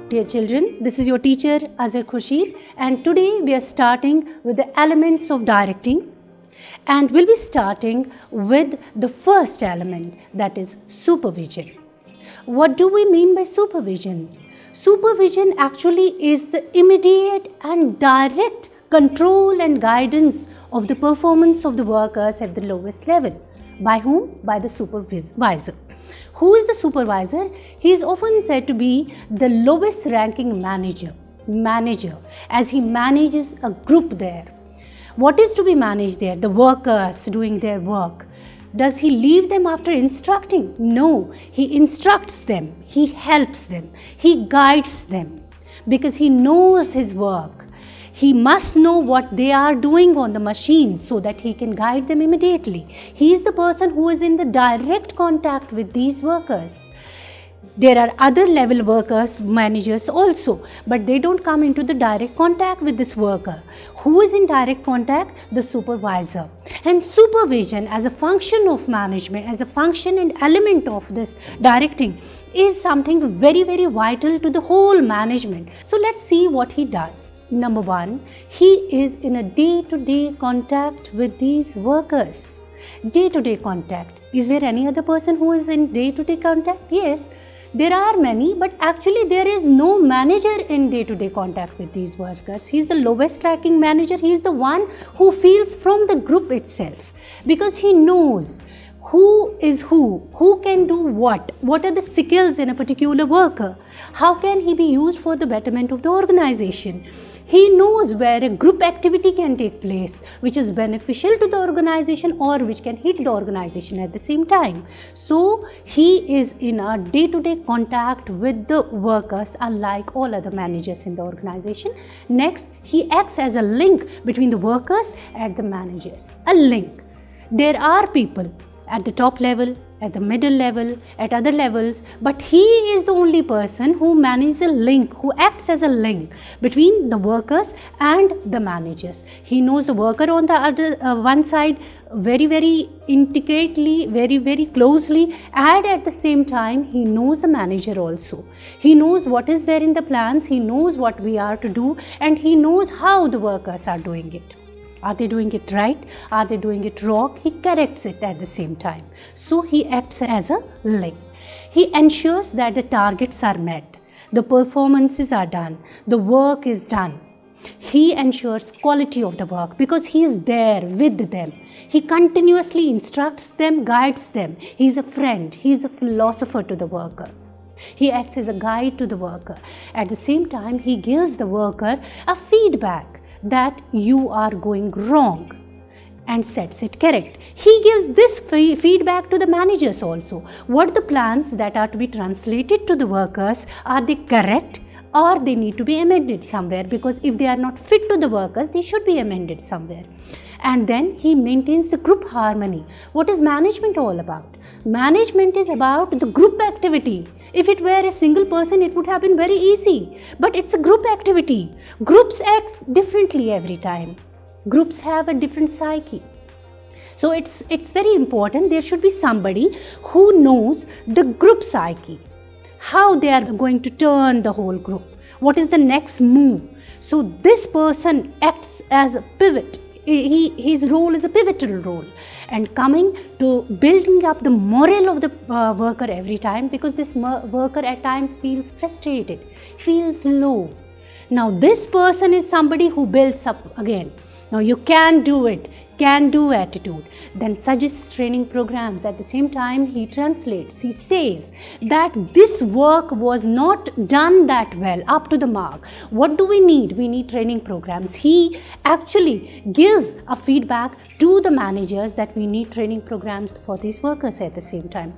Dear children, this is your teacher Azhar Khurshid, and today we are starting with the elements of directing, and we'll be starting with the first element, that is supervision. What do we mean by supervision? Supervision actually is the immediate and direct control and guidance of the performance of the workers at the lowest level. By whom? By the supervisor. Who is the supervisor? He is often said to be the lowest ranking manager, as he manages a group there. What is to be managed there? The workers doing their work. Does he leave them after instructing? No, he instructs them, he helps them, he guides them, because he knows his work. He must know what they are doing on the machines so that he can guide them immediately. He is the person who is in the direct contact with these workers. There are other level workers, managers also, but they don't come into the direct contact with this worker. Who is in direct contact? The supervisor. And supervision as a function of management, as a function and element of this directing, is something very, very vital to the whole management. So let's see what he does. Number one, he is in a day-to-day contact with these workers. Day-to-day contact. Is there any other person who is in day-to-day contact? Yes. There are many, but actually there is no manager in day-to-day contact with these workers. He is the lowest ranking manager. He is the one who feels from the group itself, because he knows who is who can do what are the skills in a particular worker, how can he be used for the betterment of the organization. He knows where a group activity can take place, which is beneficial to the organization or which can hit the organization at the same time. So he is in a day-to-day contact with the workers, unlike all other managers in the organization. Next, he acts as a link between the workers and the managers. A link. There are people at the top level, at the middle level, at other levels, but he is the only person who manages a link, who acts as a link between the workers and the managers. He knows the worker on the other one side very, very intricately, very, very closely, and at the same time he knows the manager also. He knows what is there in the plans, he knows what we are to do, and he knows how the workers are doing it. Are they doing it right? Are they doing it wrong? He corrects it at the same time. So he acts as a link. He ensures that the targets are met, the performances are done, the work is done. He ensures quality of the work because he is there with them. He continuously instructs them, guides them. He is a friend, he is a philosopher to the worker. He acts as a guide to the worker. At the same time, he gives the worker a feedback that you are going wrong and sets it correct. He gives this feedback to the managers also. What the plans that are to be translated to the workers, are they correct or they need to be amended somewhere, because if they are not fit to the workers, they should be amended somewhere. And then he maintains the group harmony. What is management all about? Management is about the group activity. If it were a single person, it would have been very easy. But it's a group activity. Groups act differently every time. Groups have a different psyche. So it's very important. There should be somebody who knows the group psyche, how they are going to turn the whole group. What is the next move? So this person acts as a pivot. His role is a pivotal role, and coming to building up the morale of the worker every time, because this worker at times feels frustrated, feels low. Now this person is somebody who builds up again. Now you can do it, can do attitude. Then suggests training programs. At the same time, he translates, he says that this work was not done that well, up to the mark. What do we need? We need training programs. He actually gives a feedback to the managers that we need training programs for these workers at the same time.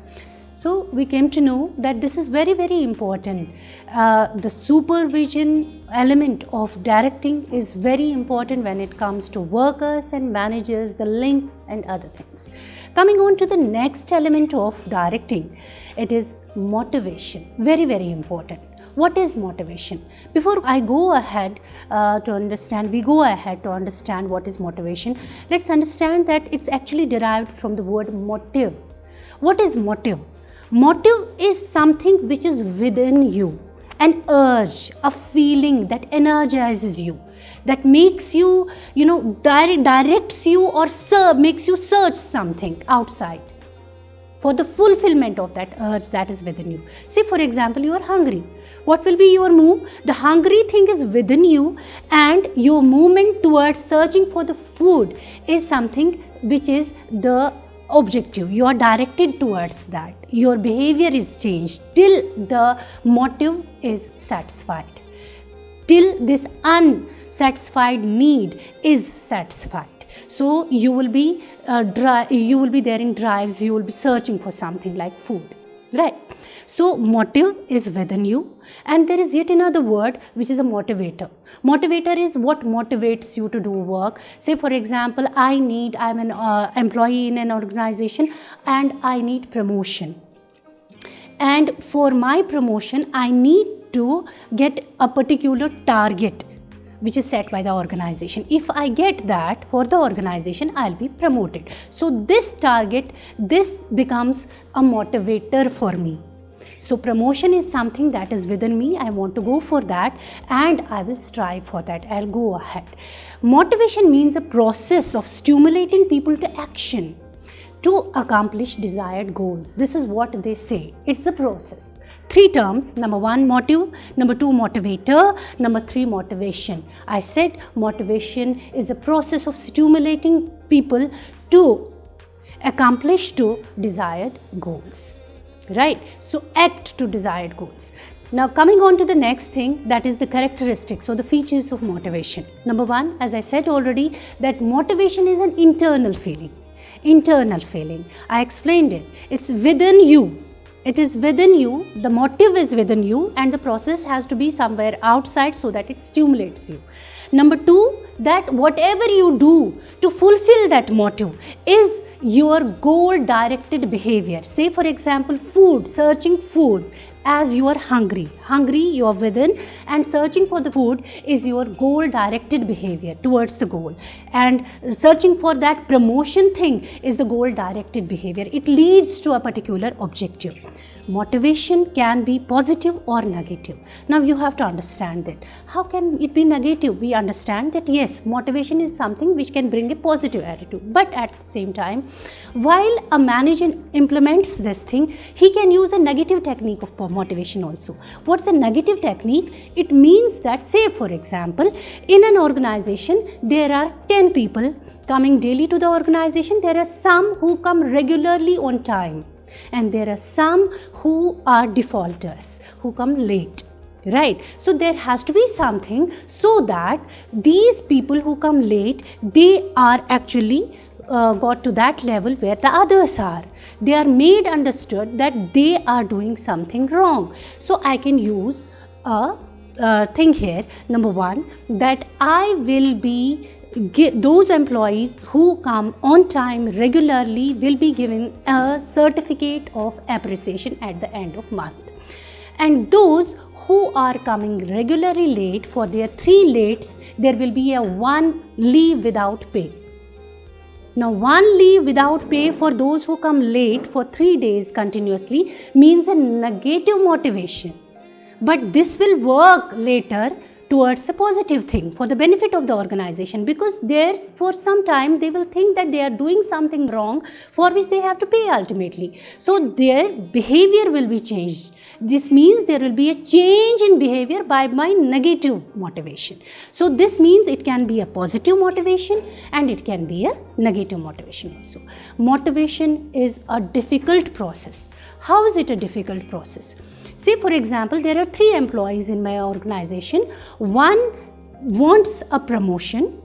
So we came to know that this is very, very important. The supervision element of directing is very important when it comes to workers and managers, the links and other things. Coming on to the next element of directing, it is motivation. Very, very important. What is motivation? Before I go ahead to understand what is motivation, let's understand that it's actually derived from the word motive. What is motive? Motive is something which is within you. an urge, a feeling that energizes you, that makes you, directs you or makes you search something outside for the fulfillment of that urge that is within you. Say, for example, you are hungry. What will be your move? The hungry thing is within you, and your movement towards searching for the food is something which is the objective. You are directed towards that. Your behavior is changed till the motive is satisfied, till this unsatisfied need is satisfied. So you will be there in drives, you will be searching for something like food, right? So motive is within you, and there is yet another word which is a motivator. Motivator is what motivates you to do work. Say, for example, I'm an employee in an organization and I need promotion. And for my promotion, I need to get a particular target which is set by the organization. If I get that for the organization, I'll be promoted. So this target, this becomes a motivator for me. So promotion is something that is within me. I want to go for that and I will strive for that. I'll go ahead. Motivation means a process of stimulating people to action to accomplish desired goals. This is what they say. It's a process. 3 terms. Number 1, motive. Number 2, motivator. Number 3, motivation. I said motivation is a process of stimulating people to accomplish to desired goals. Right? So act to desired goals. Now coming on to the next thing, that is the characteristics or the features of motivation. Number 1, as I said already, that motivation is an internal feeling. Internal feeling. I explained it. It's within you. It is within you. The motive is within you, and the process has to be somewhere outside so that it stimulates you. Number 2, that whatever you do to fulfill that motive is your goal-directed behavior. Say, for example, food, searching food. As you are hungry, you are within, and searching for the food is your goal-directed behavior towards the goal. And searching for that promotion thing is the goal-directed behavior. It leads to a particular objective. Motivation can be positive or negative. Now you have to understand that. How can it be negative? We understand that yes, motivation is something which can bring a positive attitude. But at the same time, while a manager implements this thing, he can use a negative technique of motivation also. What's a negative technique? It means that, say for example, in an organization, there are 10 people coming daily to the organization. There are some who come regularly on time, and there are some who are defaulters, who come late, right? So there has to be something so that these people who come late, they are actually got to that level where the others are. They are made understood that they are doing something wrong. So I can use a thing here. Number 1, that I will be those employees who come on time regularly will be given a certificate of appreciation at the end of month. And those who are coming regularly late, for their 3 lates, there will be a 1 leave without pay. Now 1 leave without pay for those who come late for 3 days continuously means a negative motivation. But this will work later towards a positive thing for the benefit of the organization, because there's for some time they will think that they are doing something wrong for which they have to pay ultimately. So their behavior will be changed. This means there will be a change in behavior by my negative motivation. So this means it can be a positive motivation and it can be a negative motivation also. Motivation is a difficult process. How is it a difficult process? Say for example, there are 3 employees in my organization. One wants a promotion,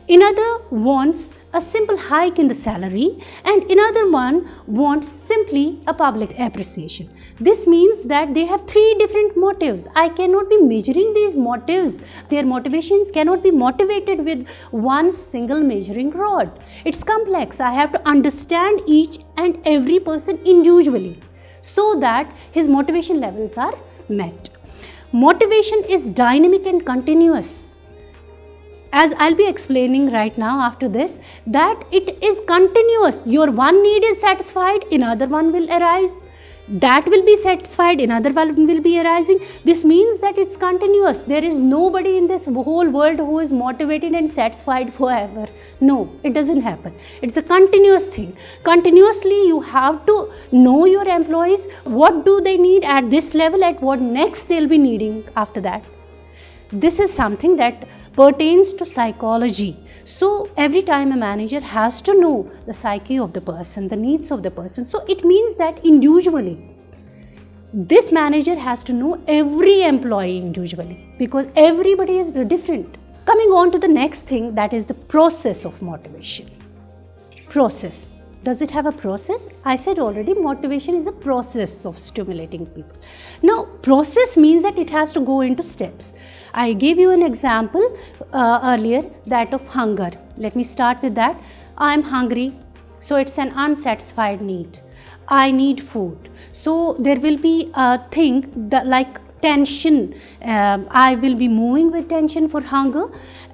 another wants a simple hike in the salary, and another one wants simply a public appreciation. This means that they have 3 different motives. I cannot be measuring these motives. Their motivations cannot be motivated with one single measuring rod. It's complex. I have to understand each and every person individually, so that his motivation levels are met. Motivation is dynamic and continuous. As I'll be explaining right now after this, that it is continuous. Your one need is satisfied, another one will arise. that will be satisfied, another one will be arising. This means that it's continuous. There is nobody in this whole world who is motivated and satisfied forever. No, it doesn't happen. It's a continuous thing. Continuously you have to know your employees, what do they need at this level, at what next they'll be needing after that. This is something that pertains to psychology. So every time a manager has to know the psyche of the person, the needs of the person. So it means that individually, this manager has to know every employee individually, because everybody is different. Coming on to the next thing, that is the process of motivation. Process. Does it have a process? I said already, motivation is a process of stimulating people. Now, process means that it has to go into steps. I gave you an example earlier, that of hunger. Let me start with that. I am hungry, so it's an unsatisfied need. I need food. So there will be a thing that like tension. I will be moving with tension for hunger.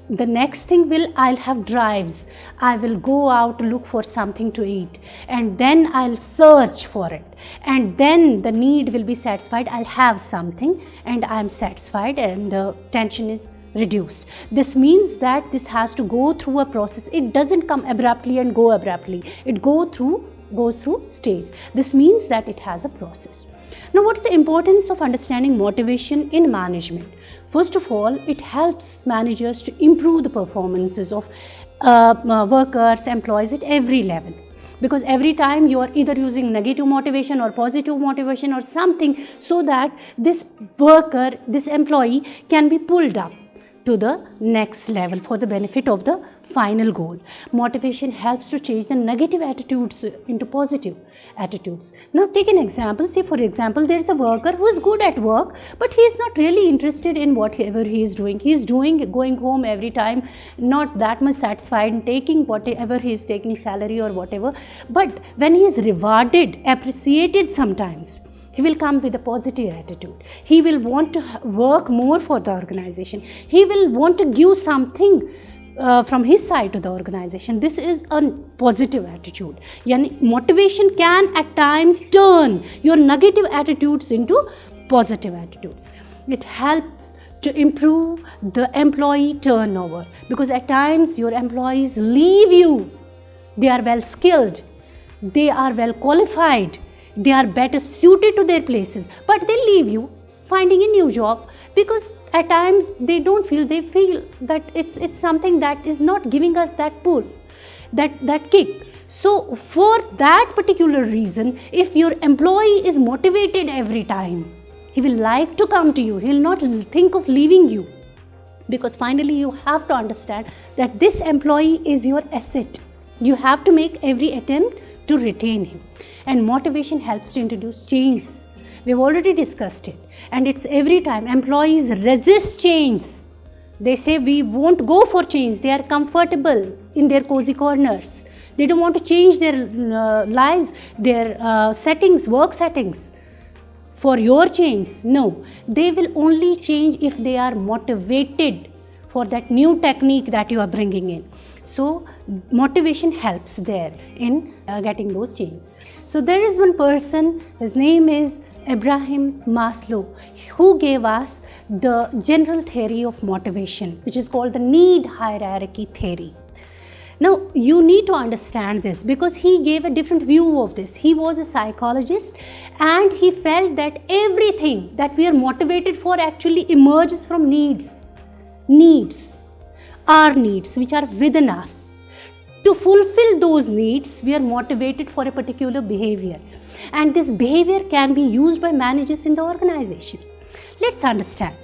The next thing will, I'll have drives. I will go out to look for something to eat, and then I'll search for it, and then the need will be satisfied. I'll have something and I'm satisfied, and the tension is reduced. This means that this has to go through a process. It doesn't come abruptly and go abruptly. It goes through stages. This means that it has a process. Now, what's the importance of understanding motivation in management? First of all, it helps managers to improve the performances of workers, employees at every level. Because every time you are either using negative motivation or positive motivation or something, so that this worker, this employee can be pulled up to the next level for the benefit of the final goal. Motivation helps to change the negative attitudes into positive attitudes. Now take an example. Say for example, there is a worker who is good at work, but he is not really interested in whatever he is doing. He is going home every time, not that much satisfied in taking whatever he is taking, salary or whatever. But when he is rewarded, appreciated sometimes, he will come with a positive attitude. He will want to work more for the organization. He will want to give something from his side to the organization. This is a positive attitude. Yani motivation can at times turn your negative attitudes into positive attitudes. It helps to improve the employee turnover, because at times your employees leave you. They are well skilled, they are well qualified, they are better suited to their places, but they leave you finding a new job, because at times they feel that it's something that is not giving us that pull, that kick. So for that particular reason, if your employee is motivated every time, he will like to come to you. He will not think of leaving you, because finally you have to understand that this employee is your asset. You have to make every attempt to retain him. And motivation helps to introduce change. We've already discussed it. And it's every time employees resist change. They say we won't go for change. They are comfortable in their cozy corners. They don't want to change their lives, their settings, work settings for your change. No, they will only change if they are motivated for that new technique that you are bringing in. So motivation helps there in getting those changes. So there is one person, his name is Abraham Maslow, who gave us the general theory of motivation, which is called the need hierarchy theory. Now you need to understand this, because he gave a different view of this. He was a psychologist, and he felt that everything that we are motivated for actually emerges from needs. Our needs which are within us. To fulfill those needs, we are motivated for a particular behavior, and this behavior can be used by managers in the organization. Let's understand.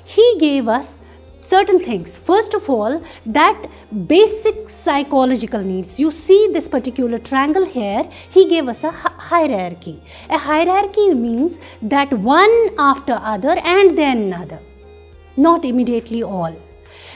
He gave us certain things. First of all, that basic psychological needs. You see this particular triangle here, he gave us a hierarchy. A hierarchy means that one after other and then another, not immediately all.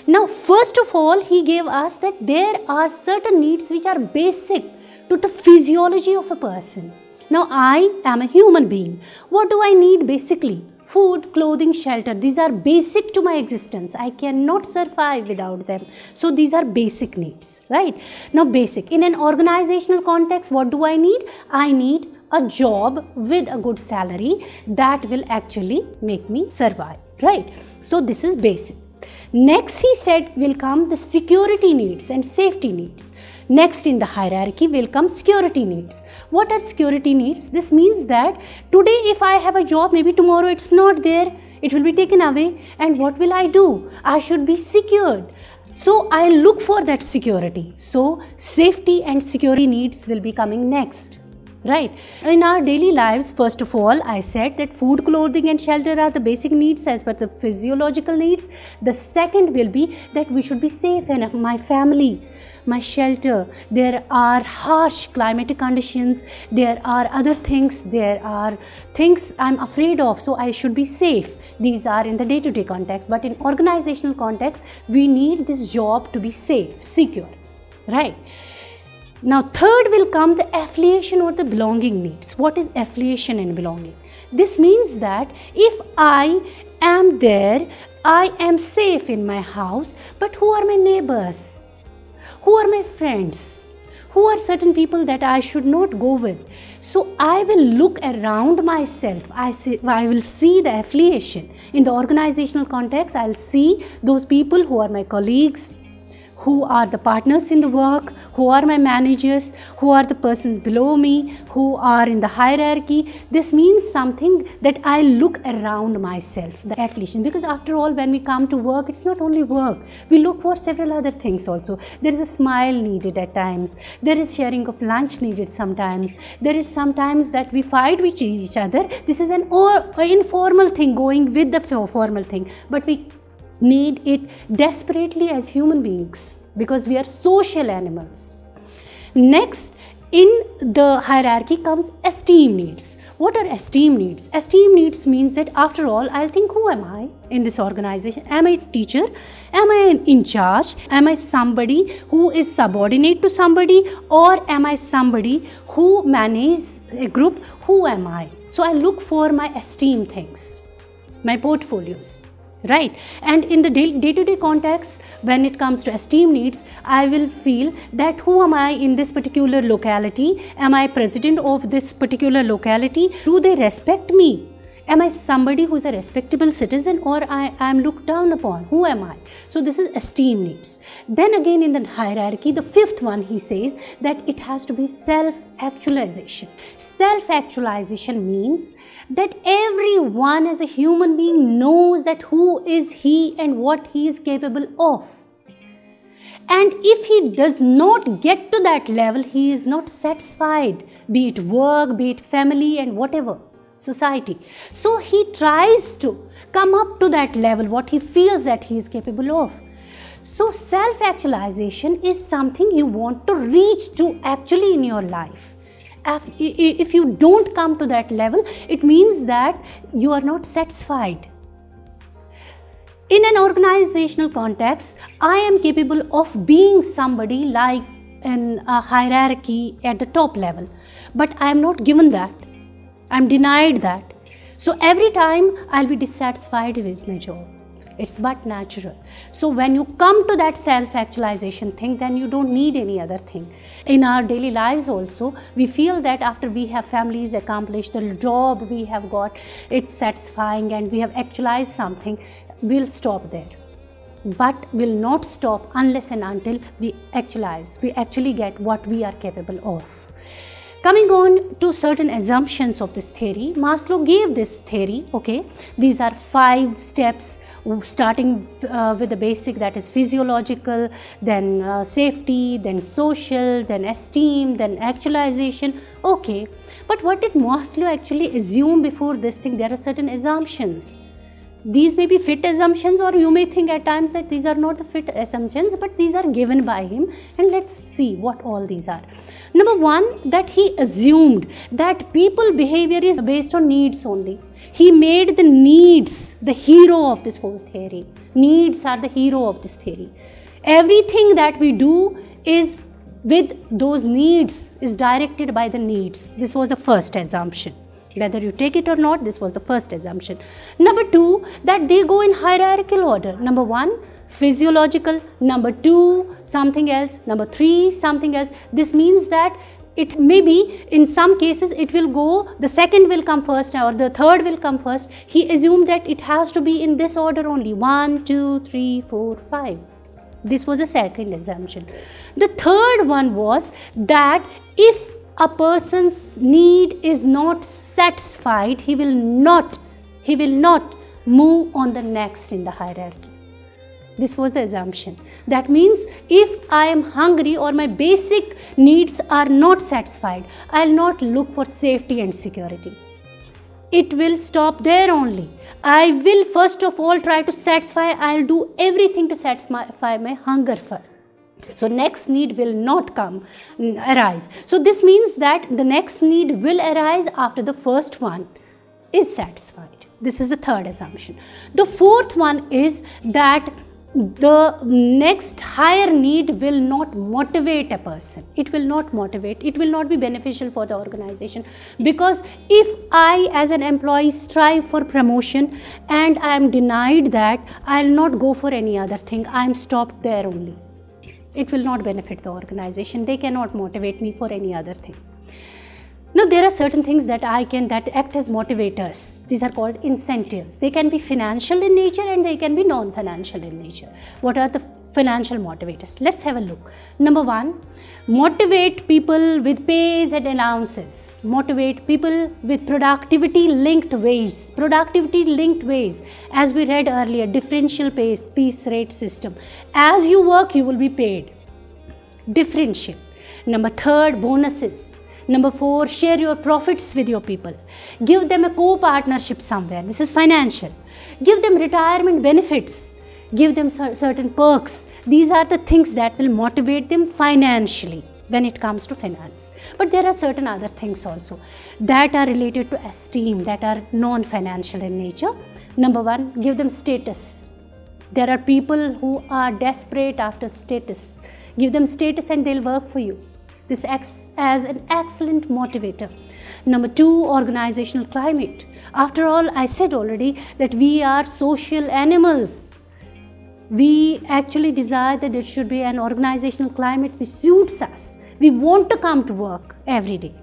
Now, first of all, he gave us that there are certain needs which are basic to the physiology of a person. Now, I am a human being. What do I need basically? Food, clothing, shelter. These are basic to my existence. I cannot survive without them. So, these are basic needs, right? Now, basic. In an organizational context, what do I need? I need a job with a good salary that will actually make me survive, right? So this is basic. Next, he said, will come the security needs and safety needs. Next in the hierarchy will come security needs. What are security needs? This means that today if I have a job, maybe tomorrow it's not there, it will be taken away, and what will I do? I should be secured. So I look for that security. So safety and security needs will be coming next. Right. In our daily lives, first of all, I said that food, clothing and shelter are the basic needs as per the physiological needs. The second will be that we should be safe and my family, my shelter. There are harsh climatic conditions. There are other things. There are things I'm afraid of. So I should be safe. These are in the day-to-day context. But in organizational context, we need this job to be safe, secure. Right. Now, third will come the affiliation or the belonging needs. What is affiliation and belonging? This means that if I am there, I am safe in my house, but who are my neighbors? Who are my friends? Who are certain people that I should not go with? So I will look around myself. I will see the affiliation. In the organizational context, I'll see those people who are my colleagues, who are the partners in the work, who are my managers, who are the persons below me, who are in the hierarchy. This means something that I look around myself, the affiliation. Because after all, when we come to work, it's not only work. We look for several other things also. There is a smile needed at times. There is sharing of lunch needed sometimes. There is sometimes that we fight with each other. This is an informal thing going with the formal thing. But we need it desperately as human beings because we are social animals. Next, in the hierarchy comes esteem needs. What are esteem needs? Esteem needs means that after all, I'll think, who am I in this organization? Am I a teacher? Am I in charge? Am I somebody who is subordinate to somebody, or am I somebody who manages a group? Who am I? So I look for my esteem things, my portfolios. Right. And in the day-to-day context, when it comes to esteem needs, I will feel that who am I in this particular locality? Am I president of this particular locality? Do they respect me? Am I somebody who is a respectable citizen, or I am looked down upon? Who am I? So this is esteem needs. Then again in the hierarchy, the fifth one, he says that it has to be self-actualization. Self-actualization means that everyone as a human being knows that who is he and what he is capable of. And if he does not get to that level, he is not satisfied, be it work, be it family and whatever. Society. So he tries to come up to that level, what he feels that he is capable of. So self-actualization is something you want to reach to actually in your life. If you don't come to that level, it means that you are not satisfied. In an organizational context, I am capable of being somebody like in a hierarchy at the top level, but I am not given that. I'm denied that. So every time I'll be dissatisfied with my job. It's but natural. So when you come to that self-actualization thing, then you don't need any other thing. In our daily lives also, we feel that after we have families accomplished, the job we have got, it's satisfying and we have actualized something, we'll stop there. But will not stop unless and until we actualize, we actually get what we are capable of. Coming on to certain assumptions of this theory, Maslow gave this theory, okay. These are 5 steps, starting with the basic, that is physiological, then safety, then social, then esteem, then actualization, okay. But what did Maslow actually assume before this thing? There are certain assumptions. These may be fit assumptions, or you may think at times that these are not the fit assumptions, but these are given by him, and let's see what all these are. Number 1, that he assumed that people behavior is based on needs only. He made the needs the hero of this whole theory. Needs are the hero of this theory. Everything that we do is with those needs, is directed by the needs. This was the first assumption. Whether you take it or not, this was the first assumption. Number 2, that they go in hierarchical order. Number 1, physiological. Number 2, something else. Number 3, something else. This means that it may be in some cases it will go, the second will come first or the third will come first. He assumed that it has to be in this order only, 1, 2, 3, 4, 5. This was the second assumption. The third one was that if a person's need is not satisfied, he will not move on the next in the hierarchy. This was the assumption. That means if I am hungry or my basic needs are not satisfied, I will not look for safety and security. It will stop there only. I will first of all try to satisfy, I will do everything to satisfy my hunger first. So next need will not arise. So this means that the next need will arise after the first one is satisfied. This is the third assumption. The fourth one is that the next higher need will not motivate a person. It will not motivate. It will not be beneficial for the organization, because if I as an employee strive for promotion and I am denied that, I will not go for any other thing. I am stopped there only. It will not benefit the organization. They cannot motivate me for any other thing. Now, there are certain things that act as motivators. These are called incentives. They can be financial in nature and they can be non-financial in nature. What are the financial motivators? Let's have a look. Number one, motivate people with pays and allowances. Motivate people with productivity-linked wage. Productivity-linked wage, as we read earlier, differential piece rate system. As you work, you will be paid. Differential. Number third, bonuses. Number four, share your profits with your people. Give them a co-partnership somewhere. This is financial. Give them retirement benefits. Give them certain perks. These are the things that will motivate them financially when it comes to finance. But there are certain other things also that are related to esteem, that are non-financial in nature. Number one, give them status. There are people who are desperate after status. Give them status and they'll work for you. This acts as an excellent motivator. Number two, organizational climate. After all, I said already that we are social animals. We actually desire that there should be an organizational climate which suits us. We want to come to work every day.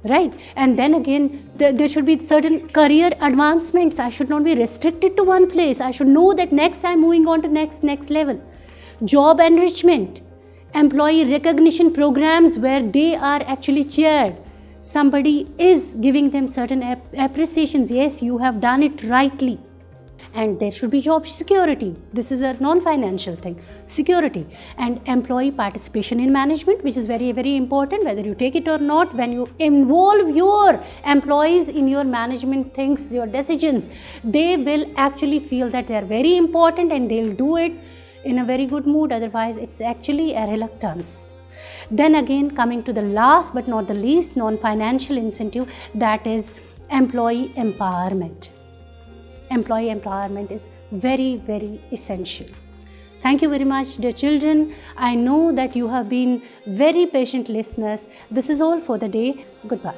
Right? And then again, there should be certain career advancements. I should not be restricted to one place. I should know that next I'm moving on to next level. Job enrichment. Employee recognition programs where they are actually cheered. Somebody is giving them certain appreciations. Yes, you have done it rightly. And there should be job security. This is a non-financial thing. Security and employee participation in management, which is very, very important, whether you take it or not. When you involve your employees in your management things, your decisions, they will actually feel that they are very important and they'll do it in a very good mood. Otherwise, it's actually a reluctance. Then again, coming to the last but not the least non-financial incentive, that is employee empowerment. Employee empowerment is very, very essential. Thank you very much, dear children. I know that you have been very patient listeners. This is all for the day. Goodbye.